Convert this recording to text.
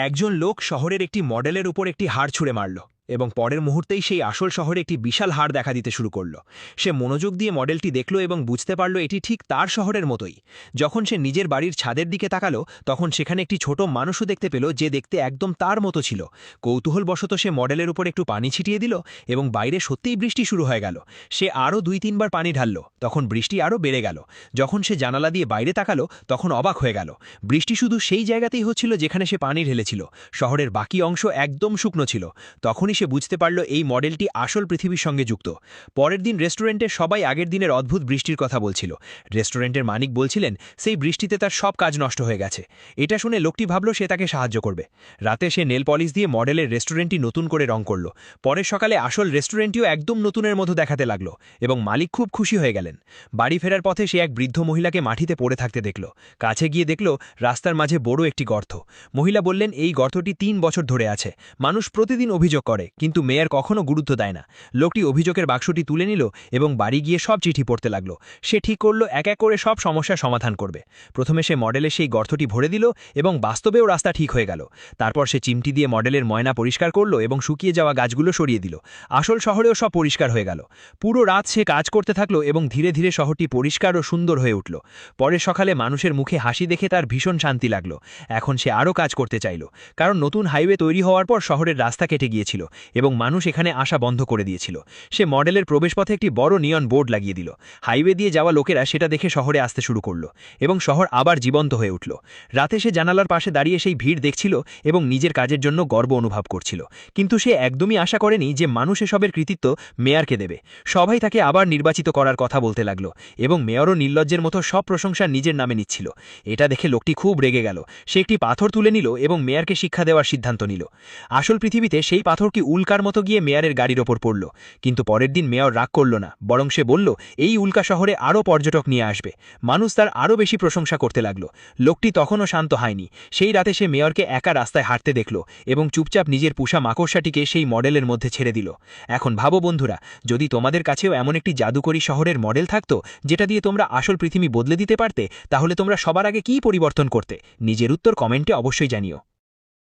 একজন লোক শহরের একটি মডেলের উপর একটি হাড় ছুঁড়ে মারল এবং পরের মুহূর্তেই সেই আসল শহরে একটি বিশাল হাড় দেখা দিতে শুরু করল। সে মনোযোগ দিয়ে মডেলটি দেখল এবং বুঝতে পারল এটি ঠিক তার শহরের মতোই। যখন সে নিজের বাড়ির ছাদের দিকে তাকালো তখন সেখানে একটি ছোট মানুষও দেখতে পেল, যে দেখতে একদম তার মতো ছিল। কৌতূহলবশত সে মডেলের উপর একটু পানি ছিটিয়ে দিল এবং বাইরে সত্যিই বৃষ্টি শুরু হয়ে গেল। সে আরও 2-3 বার পানি ঢালল, তখন বৃষ্টি আরও বেড়ে গেল। যখন সে জানালা দিয়ে বাইরে তাকালো তখন অবাক হয়ে গেল, বৃষ্টি শুধু সেই জায়গাতেই হচ্ছিল যেখানে সে পানি ঢেলেছিল। শহরের বাকি অংশ একদম শুকনো ছিল। তখনই সে বুঝতে পারল এই মডেলটি আসল পৃথিবীর সঙ্গে যুক্ত। পরের দিন রেস্টুরেন্টে সবাই আগের দিনের অদ্ভুত বৃষ্টির কথা বলছিল। রেস্টুরেন্টের মালিক বলছিলেন সেই বৃষ্টিতে তার সব কাজ নষ্ট হয়ে গেছে। এটা শুনে লোকটি ভাবল সে তাকে সাহায্য করবে। রাতে সে নেল পলিশ দিয়ে মডেলের রেস্টুরেন্টটি নতুন করে রং করল। পরের সকালে আসল রেস্টুরেন্টটিও একদম নতুনের মতো দেখাতে লাগলো এবং মালিক খুব খুশি হয়ে গেলেন। বাড়ি ফেরার পথে সে এক বৃদ্ধ মহিলাকে মাটিতে পড়ে থাকতে দেখল। কাছে গিয়ে দেখল রাস্তার মাঝে বড় একটি গর্ত। মহিলা বললেন এই গর্তটি 3 বছর ধরে আছে। মানুষ প্রতিদিন অভিযোগ করে, কিন্তু মেয়র কখনো গুরুত্ব দেয় না। লোকটি অভিযোগের বাক্সটি তুলে নিল এবং বাড়ি গিয়ে সব চিঠি পড়তে লাগলো। সে ঠিক করল এক এক করে সব সমস্যার সমাধান করবে। প্রথমে সে মডেলে সেই গর্তটি ভরে দিল এবং বাস্তবেও রাস্তা ঠিক হয়ে গেল। তারপর সে চিমটি দিয়ে মডেলের ময়না পরিষ্কার করল এবং শুকিয়ে যাওয়া গাছগুলো সরিয়ে দিল। আসল শহরেও সব পরিষ্কার হয়ে গেল। পুরো রাত সে কাজ করতে থাকলো এবং ধীরে ধীরে শহরটি পরিষ্কার ও সুন্দর হয়ে উঠল। পরের সকালে মানুষের মুখে হাসি দেখে তার ভীষণ শান্তি লাগলো। এখন সে আরও কাজ করতে চাইল, কারণ নতুন হাইওয়ে তৈরি হওয়ার পর শহরের রাস্তা কেটে গিয়েছিল এবং মানুষ এখানে আসা বন্ধ করে দিয়েছিল। সে মডেলের প্রবেশপথে একটি বড় নিয়ন বোর্ড লাগিয়ে দিল। হাইওয়ে দিয়ে যাওয়া লোকেরা সেটা দেখে শহরে আসতে শুরু করল এবং শহর আবার জীবন্ত হয়ে উঠল। রাতে সে জানালার পাশে দাঁড়িয়ে সেই ভিড় দেখছিল এবং নিজের কাজের জন্য গর্ব অনুভব করছিল। কিন্তু সে একদমই আশা করেনি যে মানুষ এসবের কৃতিত্ব মেয়রকে দেবে। সবাই তাকে আবার নির্বাচিত করার কথা বলতে লাগল এবং মেয়রও নির্লজ্জের মতো সব প্রশংসা নিজের নামে নিচ্ছিল। এটা দেখে লোকটি খুব রেগে গেল। সে একটি পাথর তুলে নিল এবং মেয়রকে শিক্ষা দেওয়ার সিদ্ধান্ত নিল। আসল পৃথিবীতে সেই পাথরটি উল্কার মতো গিয়ে মেয়রের গাড়ির ওপর পড়ল। কিন্তু পরের দিন মেয়র রাগ করল না, বরং সে বলল এই উল্কা শহরে আরও পর্যটক নিয়ে আসবে। মানুষ তার আরও বেশি প্রশংসা করতে লাগল। লোকটি তখনও শান্ত হয়নি। সেই রাতে সে মেয়রকে একা রাস্তায় হাঁটতে দেখল এবং চুপচাপ নিজের পোষা মাকড়সাটিকে সেই মডেলের মধ্যে ছেড়ে দিল। এখন ভাবো বন্ধুরা, যদি তোমাদের কাছেও এমন একটি জাদুকরী শহরের মডেল থাকতো যেটা দিয়ে তোমরা আসল পৃথিবী বদলে দিতে পারতে, তাহলে তোমরা সবার আগে কী পরিবর্তন করতে? নিজের উত্তর কমেন্টে অবশ্যই জানিও।